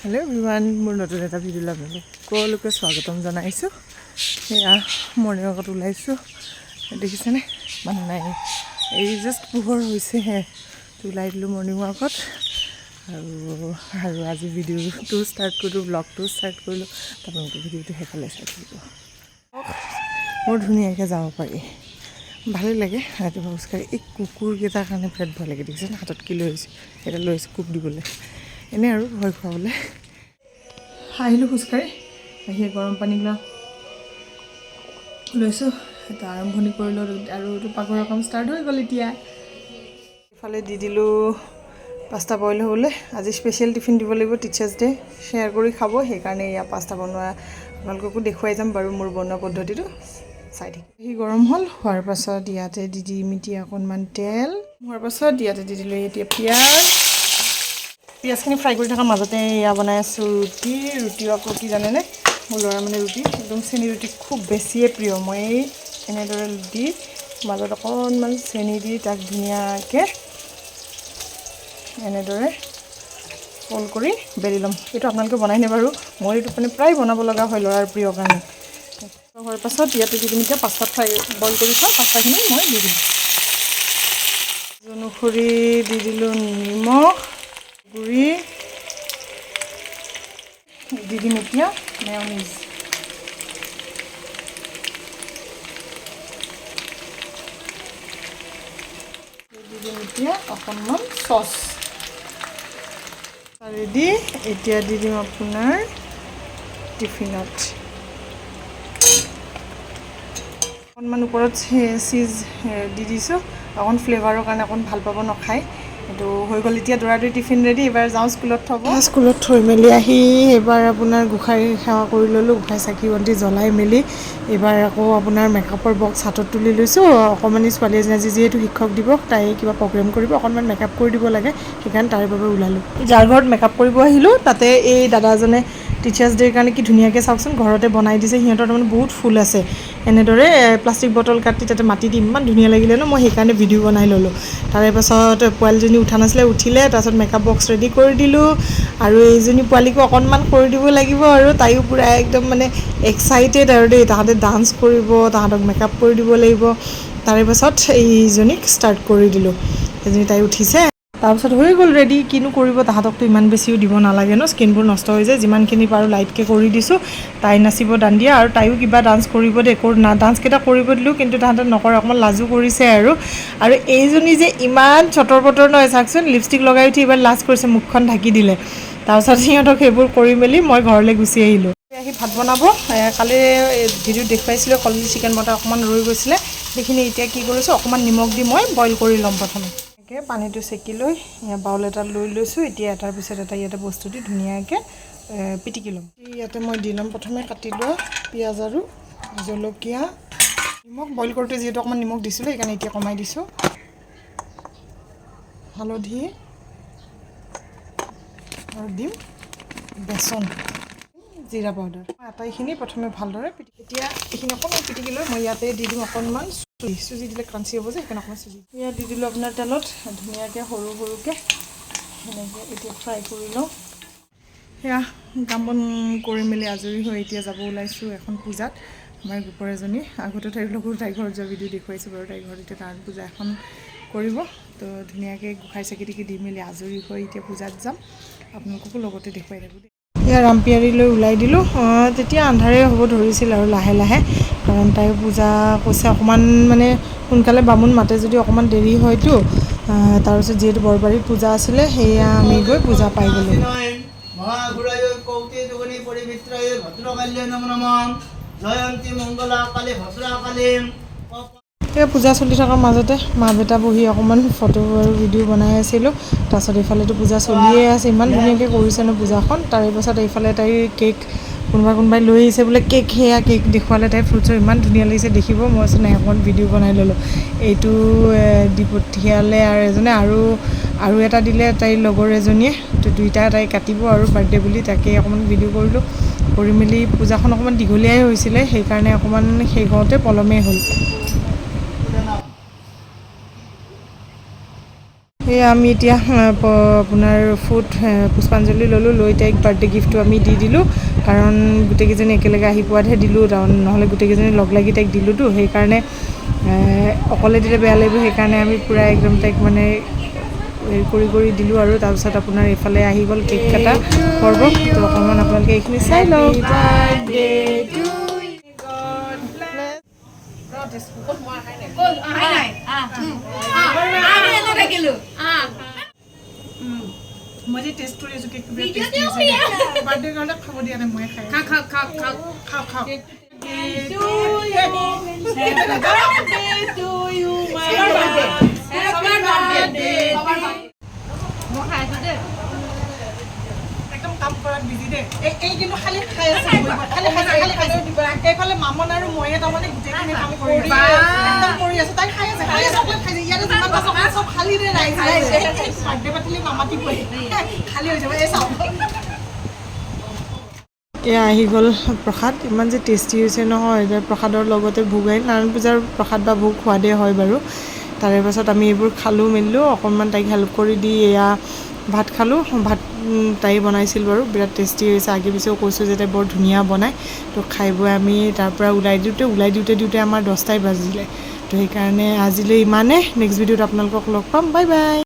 Hello everyone मोर नतुन एटा video আপোনালোক সকলোকে স্বাগতম জনাইছো এয়া মৰ্নিং ৱাকত ওলাইছো দেখিছেনে মানে নাই এই জাস্ট পোহৰ হৈছে হে ওলাই দিলো মৰ্নিং ৱাকত আৰু আজি ভিডিঅ'টো ষ্টাৰ্ট কৰিলো ব্লগটো ষ্টাৰ্ট কৰিলো আপোনালোকে ভিডিঅ'টো হেফালে চাই থাকিব বৰ ধুনীয়াকৈ যাব পাৰি ভালে লাগে ৰাতিপুৱা খোজকাঢ়ি এই কুকুৰকেইটাৰ কাৰণে বিৰাট ভয় লাগে দেখিছেনে হাতত কি লৈ আহিছে এটা লৈ আহিছে কুক দিবলৈ এনে আৰু ভয় খুৱাবলৈ আহিলোঁ খোজকাঢ়ি আহি গৰম পানীগিলা লৈছোঁ এটা আৰম্ভণি কৰিলোঁ আৰু এইটো পাকঘৰৰ কাম ষ্টাৰ্ট হৈ গ'ল এতিয়া ইফালে দি দিলোঁ পাস্তা বইল হ'বলৈ আজি স্পেচিয়েল টিফিন দিব লাগিব টিচাৰ্ছ ডে শ্বেয়াৰ কৰি খাব সেইকাৰণে এয়া পাস্তা বনোৱা আপোনালোককো দেখুৱাই যাম বাৰু মোৰ বনোৱা পদ্ধতিটো চাই থাকিম সি গৰম হ'ল হোৱাৰ পাছত ইয়াতে দি দিম এতিয়া অকণমান তেল হোৱাৰ পাছত ইয়াতে দি দিলোঁ এতিয়া পিঁয়াজখিনি ফ্ৰাই কৰি থকাৰ মাজতে এয়া বনাই আছোঁ ৰুটি আকৌ কি জানেনে মোৰ ল'ৰা মানে ৰুটি একদম চেনি ৰুটি খুব বেছিয়ে প্ৰিয় মই এনেদৰে দি মাজত অকণমান চেনি দি তাক ধুনীয়াকৈ এনেদৰে ফোল্ড কৰি বেলি ল'ম এইটো আপোনালোকে বনাই নে বাৰু মই এইটো মানে প্ৰায় বনাব লগা হয় ল'ৰাৰ প্ৰিয় কাৰণে হোৱাৰ পাছত ইয়াতে দি দিম এতিয়া পাস্তা ফ্ৰাই বইল কৰি থোৱা পাস্তাখিনি মই দি দিম অনুসৰি দি দিলোঁ নিমখ গুড়ি দি দিম এতিয়া মেয়নিজ দি দিম এতিয়া অকণমান চচ ৰেডি এতিয়া দি দিম আপোনাৰ টিফিনত অকণমান ওপৰত চীজ দি দিছোঁ অকণ ফ্লেভাৰৰ কাৰণে অকণ ভাল পাব নাখায় এইটো হৈ গ'ল এতিয়া দৌৰা-দৌৰি টিফিন ৰেডি এবাৰ যাওঁ স্কুলত থৈ মেলি আহি এবাৰ আপোনাৰ গোঁসাই সেৱা কৰি ল'লোঁ গোঁসাই চাকি বন্তি জ্বলাই মেলি এইবাৰ আকৌ আপোনাৰ মেকআপৰ বক্স হাতত তুলি লৈছোঁ অকণমানি ছোৱালী এজনী আজি যিহেতু শিক্ষক দিৱস তাই কিবা প্ৰগ্ৰেম কৰিব অকণমান মেকআপ কৰি দিব লাগে সেইকাৰণে তাৰ বাবে ওলালোঁ যাৰ ঘৰত মেকআপ কৰিব আহিলোঁ তাতে এই দাদাজনে টিচাৰ্ছ ডে'ৰ কাৰণে কি ধুনীয়াকৈ চাওকচোন ঘৰতে বনাই দিছে সিহঁতৰ তাৰমানে বহুত ফুল আছে এনেদৰে প্লাষ্টিক বটল কাটি তাতে মাটি দি ইমান ধুনীয়া লাগিলে ন মই সেইকাৰণে ভিডিঅ' বনাই ল'লোঁ তাৰে পাছত পোৱালীজনী উঠা নাছিলে উঠিলে তাৰপাছত মেকআপ বক্স ৰেডি কৰি দিলোঁ আৰু এইজনী পোৱালীকো অকণমান কৰি দিব লাগিব আৰু তাইও পূৰা একদম মানে এক্সাইটেড আৰু দেই তাহাঁতে ডান্স কৰিব তাহাঁতক মেকআপ কৰি দিব লাগিব তাৰে পাছত এইজনীক ষ্টাৰ্ট কৰি দিলোঁ এজনী তাই উঠিছে তাৰপিছত হৈ গ'ল ৰেডি কিনো কৰিব তাহাঁতকতো ইমান বেছিও দিব নালাগে ন স্কিনবোৰ নষ্ট হৈ যায় যিমানখিনি পাৰোঁ লাইটকৈ কৰি দিছোঁ তাই নাচিব দাণ্ডিয়া আৰু তাইও কিবা ডান্স কৰিব দেই ডান্সকেইটা কৰিব দিলোঁ কিন্তু তাহাঁতে নকৰে অকণমান লাজো কৰিছে আৰু এইজনী যে ইমান চটৰ পটৰ নহয় চাওকচোন লিপষ্টিক লগাই উঠি এইবাৰ লাজ কৰিছে মুখখন ঢাকি দিলে তাৰপিছত সিহঁতক সেইবোৰ কৰি মেলি মই ঘৰলৈ গুচি আহিলোঁ আহি ভাত বনাব কালি ভিডিঅ'ত দেখুৱাইছিলোঁ কলডিল চিকেন বটা অকণমান ৰৈ গৈছিলে সেইখিনি এতিয়া কি কৰিছোঁ অকণমান নিমখ দি মই বইল কৰি ল'ম প্ৰথমে এনেকৈ পানীটো চেকি লৈ বাউল এটা লৈ লৈছোঁ এতিয়া এটাৰ পিছত এটা ইয়াতে বস্তু দি ধুনীয়াকৈ পিটিকি ল'ম ইয়াতে মই দি ল'ম প্ৰথমে কাটি লোৱা পিঁয়াজ আৰু জলকীয়া নিমখ বইল কৰোঁতে যিহেতু অকণমান নিমখ দিছিলোঁ সেইকাৰণে এতিয়া কমাই দিছোঁ হালধি আৰু দিম বেচন জিৰা পাউডাৰ আটাইখিনি প্ৰথমে ভালদৰে এতিয়া এইখিনি অকণমান পিটিকি লৈ মই ইয়াতে দি দিম অকণমান চুজি দিলে ক্ৰাঞ্চি হ'ব যে সেইকাৰণে অকণমান চুজি ইয়াত দি দিলোঁ আপোনাৰ তেলত ধুনীয়াকৈ সৰু সৰুকৈ সেনেকৈ এতিয়া ফ্ৰাই কৰি লওঁ সেয়া কাম বন কৰি মেলি আজৰি হৈ এতিয়া যাব ওলাইছোঁ এখন পূজাত আমাৰ গ্ৰুপৰ এজনী আগতে তাইৰ লগত তাইৰ ঘৰত যোৱা ভিডিঅ' দেখুৱাইছোঁ বাৰু তাইৰ ঘৰত এতিয়া নাৰায়ণ পূজা এখন কৰিব তো ধুনীয়াকৈ গোঁসাই চাকি টাকি দি মেলি আজৰি হৈ এতিয়া পূজাত যাম আপোনালোককো লগতে দেখুৱাই থাকোঁ দেই এয়া ৰামপিয়াৰীলৈ ওলাই দিলোঁ তেতিয়া আন্ধাৰে হ'ব ধৰিছিল আৰু লাহে লাহে কাৰণ তাইৰ পূজা কৈছে অকণমান মানে সোনকালে বামুণ মাতে যদি অকণমান দেৰি হয়তো তাৰপিছত যিহেতু বৰবাৰীত পূজা আছিলে সেয়া আমি গৈ পূজা পাই গ'লোঁ এই পূজা চলি থকাৰ মাজতে মা দেউতা বহি অকণমান ফটো আৰু ভিডিঅ' বনাই আছিলোঁ তাৰপাছত এইফালেতো পূজা চলিয়ে আছে ইমান ধুনীয়াকৈ কৰিছে ন পূজাখন তাৰে পাছত এইফালে তাইৰ কেক কোনোবাই লৈ আহিছে বোলে কেক সেয়া কেক দেখুৱালে তাই ফ্ৰুটছৰ ইমান ধুনীয়া লাগিছে দেখিব মই নাই অকণমান ভিডিঅ' বনাই ল'লোঁ এইটো দি পঠিয়ালে আৰু এজনে আৰু এটা দিলে তাইৰ লগৰ এজনীয়ে তো দুইটা তাই কাটিব আৰু বাৰ্থডে বুলি তাকে অকণমান ভিডিঅ' কৰিলোঁ কৰি মেলি পূজাখন অকণমান দীঘলীয়াই হৈছিলে সেইকাৰণে অকণমান সেই কৰোঁতে পলমেই হ'ল এই আমি এতিয়া আপোনাৰ ফুড পুষ্পাঞ্জলি ল'লোঁ, লৈ তাইক বাৰ্থডে গিফ্টটো আমি দি দিলোঁ, কাৰণ গোটেইকেইজনী একেলগে আহি পোৱাতহে দিলোঁ, নহ'লে গোটেইকেইজনী লগ লাগি তাইক দিলোঁতো, সেইকাৰণে অকলে দিলে বেয়া লাগিব, সেইকাৰণে আমি পূৰা একদম তাইক মানে হেৰি কৰি দিলোঁ আৰু তাৰপিছত আপোনাৰ এইফালে আহি গ'ল কেক কটা পৰ্ব। তো অকণমান আপোনালোকে এইখিনি চাই লওক। মই যে টেষ্ট কৰি আছোঁ কেকটো বাৰ্থডে কাৰণে খাব দিয়া নাই, মই খাই খাওঁ একদম কাম কৰাত বিজি দেই। এই কিন্তু খালি খাই আছে, এইফালে মামন আৰু ময়ে তাৰমানে গোটেইখিনি কাম কৰি একদম কৰি আছো। তাই খাই আছে ইয়াতে যিমান চকলেট চব খালি দে নাই, বাৰ্থডে পাতিলে নামাতিবই, খালী হৈ যাব। এই চাওক এয়া আহি গ'ল প্ৰসাদ, ইমান যে টেষ্টি হৈছে নহয়। এতিয়া প্ৰসাদৰ লগতে ভোগ আহিল, নাৰায়ণ পূজাৰ প্ৰসাদ বা ভোগ সোৱাদেই হয় বাৰু। তাৰে পাছত আমি এইবোৰ খালোঁ মেলিলোঁ, অকণমান তাইক হেল্প কৰি দি এয়া ভাত খালোঁ। ভাত তাই বনাইছিল বাৰু, বিৰাট টেষ্টি হৈছে। আগে পিছেও কৈছোঁ যে তাই বৰ ধুনীয়া বনায়। তো খাই বৈ আমি তাৰপৰা ওলাই দিওঁতে আমাৰ 10টাই বাজিলে। তো সেইকাৰণে আজিলৈ ইমানে। নেক্সট ভিডিঅ'ত আপোনালোকক লগ পাম। Bye bye.